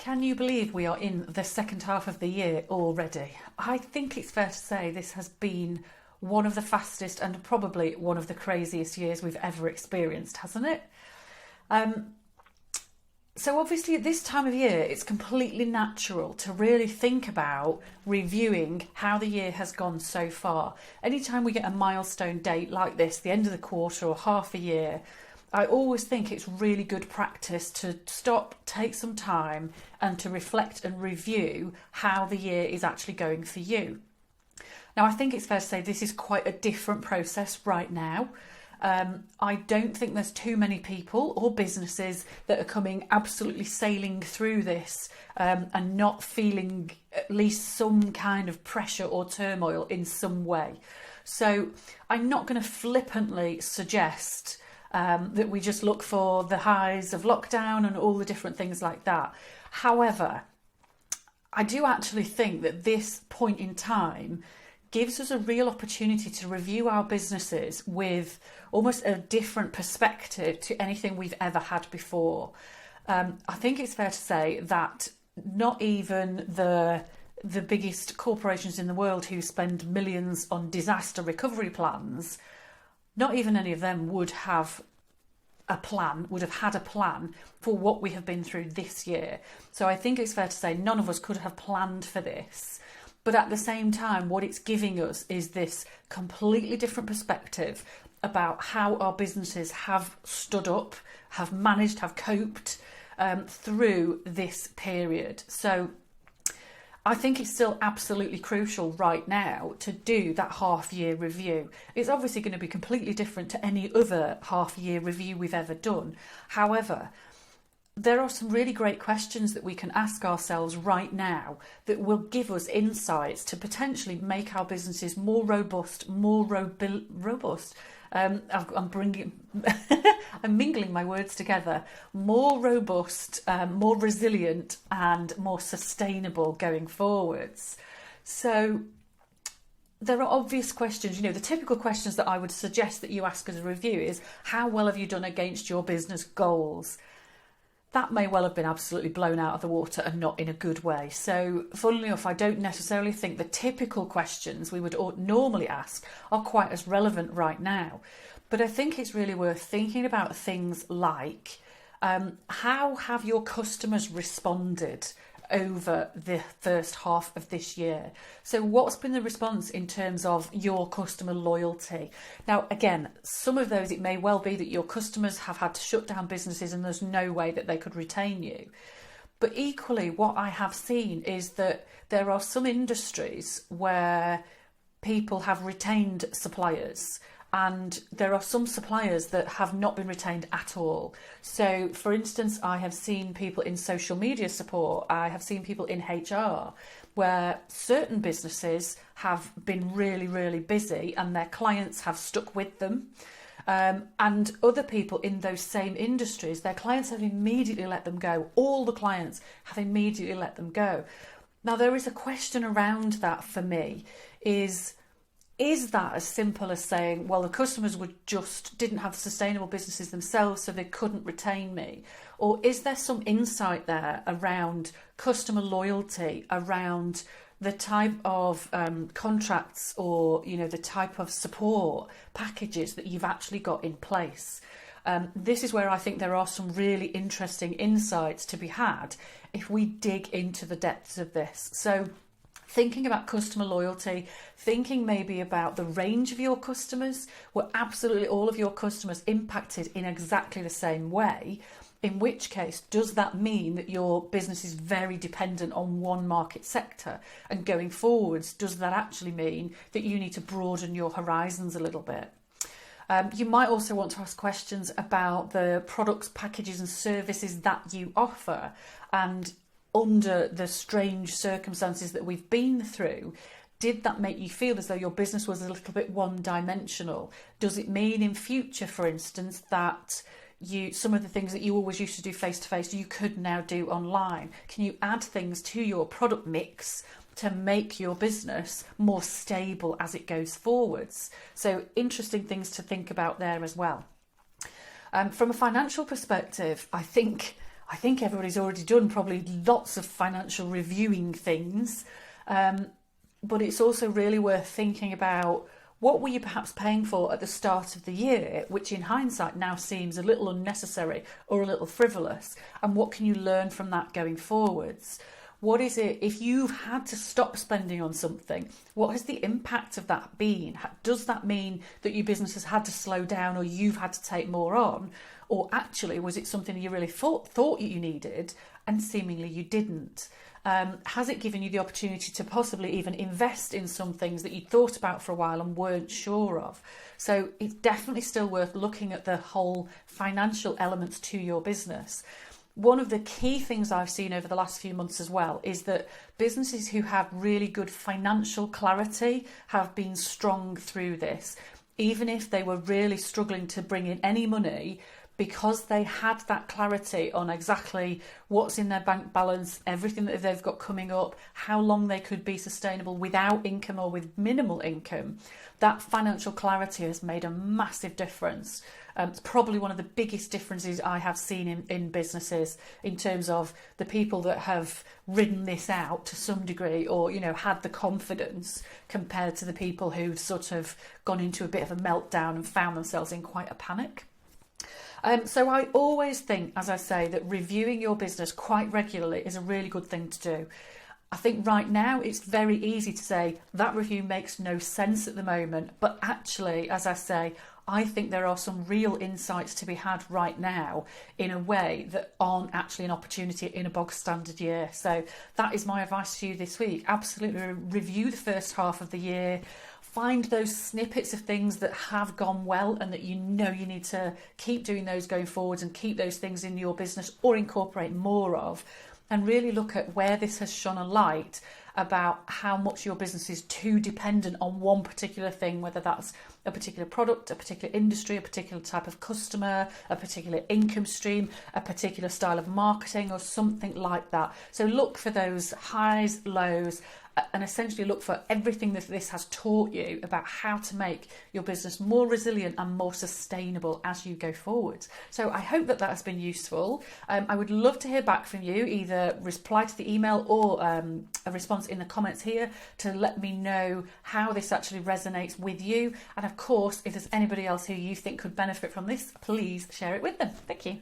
Can you believe we are in the second half of the year already? I think it's fair to say this has been one of the fastest and probably one of the craziest years we've ever experienced, hasn't it? So obviously at this time of year, it's completely natural to really think about reviewing how the year has gone so far. Anytime we get a milestone date like this, the end of the quarter or half a year, I always think it's really good practice to stop, take some time and to reflect and review how the year is actually going for you. Now, I think it's fair to say this is quite a different process right now. I don't think there's too many people or businesses that are coming absolutely sailing through this and not feeling at least some kind of pressure or turmoil in some way. So I'm not going to flippantly suggest that we just look for the highs of lockdown and all the different things like that. However, I do actually think that this point in time gives us a real opportunity to review our businesses with almost a different perspective to anything we've ever had before. I think it's fair to say that not even the biggest corporations in the world who spend millions on disaster recovery plans, not even any of them would have had a plan for what we have been through this year. So I think it's fair to say none of us could have planned for this. But at the same time, what it's giving us is this completely different perspective about how our businesses have stood up, have managed, have coped through this period. So I think it's still absolutely crucial right now to do that half-year review. It's obviously going to be completely different to any other half-year review we've ever done. However, there are some really great questions that we can ask ourselves right now that will give us insights to potentially make our businesses more robust, robust. I'm mingling my words together. More robust, more resilient, and more sustainable going forwards. So there are obvious questions. The typical questions that I would suggest that you ask as a review is, how well have you done against your business goals? That may well have been absolutely blown out of the water and not in a good way. So, funnily enough, I don't necessarily think the typical questions we would normally ask are quite as relevant right now. But I think it's really worth thinking about things like, how have your customers responded over the first half of this year? So what's been the response in terms of your customer loyalty? Now, again, some of those, it may well be that your customers have had to shut down businesses and there's no way that they could retain you. But equally, what I have seen is that there are some industries where people have retained suppliers, and there are some suppliers that have not been retained at all. So, for instance, I have seen people in social media support, I have seen people in HR, where certain businesses have been really, really busy and their clients have stuck with them. And other people in those same industries, their clients have immediately let them go. All the clients have immediately let them go. Now, there is a question around that for me, is that as simple as saying, well, the customers didn't have sustainable businesses themselves, so they couldn't retain me? Or is there some insight there around customer loyalty, around the type of contracts or, the type of support packages that you've actually got in place? This is where I think there are some really interesting insights to be had if we dig into the depths of this. So, thinking about customer loyalty, thinking maybe about the range of your customers. Were absolutely all of your customers impacted in exactly the same way? In which case, does that mean that your business is very dependent on one market sector? And going forwards, does that actually mean that you need to broaden your horizons a little bit? You might also want to ask questions about the products, packages and services that you offer, and under the strange circumstances that we've been through, did that make you feel as though your business was a little bit one-dimensional? Does it mean in future, for instance, that some of the things that you always used to do face-to-face, you could now do online? Can you add things to your product mix to make your business more stable as it goes forwards? So interesting things to think about there as well. From a financial perspective, I think I think everybody's already done probably lots of financial reviewing things, but it's also really worth thinking about what were you perhaps paying for at the start of the year, which in hindsight now seems a little unnecessary or a little frivolous, and what can you learn from that going forwards? What is it, if you've had to stop spending on something, what has the impact of that been? Does that mean that your business has had to slow down or you've had to take more on? Or actually, was it something you really thought you needed and seemingly you didn't? Has it given you the opportunity to possibly even invest in some things that you thought about for a while and weren't sure of? So it's definitely still worth looking at the whole financial elements to your business. One of the key things I've seen over the last few months as well is that businesses who have really good financial clarity have been strong through this. Even if they were really struggling to bring in any money, because they had that clarity on exactly what's in their bank balance, everything that they've got coming up, how long they could be sustainable without income or with minimal income, that financial clarity has made a massive difference. It's probably one of the biggest differences I have seen in businesses in terms of the people that have ridden this out to some degree or, had the confidence compared to the people who've sort of gone into a bit of a meltdown and found themselves in quite a panic. So I always think, as I say, that reviewing your business quite regularly is a really good thing to do. I think right now it's very easy to say that review makes no sense at the moment, but actually, as I say, I think there are some real insights to be had right now in a way that aren't actually an opportunity in a bog standard year. So that is my advice to you this week. Absolutely review the first half of the year. Find those snippets of things that have gone well and that you need to keep doing those going forwards and keep those things in your business or incorporate more of, and really look at where this has shone a light about how much your business is too dependent on one particular thing, whether that's a particular product, a particular industry, a particular type of customer, a particular income stream, a particular style of marketing or something like that. So look for those highs, lows, and essentially look for everything that this has taught you about how to make your business more resilient and more sustainable as you go forward. So I hope that has been useful. I would love to hear back from you, either reply to the email or a response in the comments here to let me know how this actually resonates with you. And of course, if there's anybody else who you think could benefit from this, please share it with them. Thank you.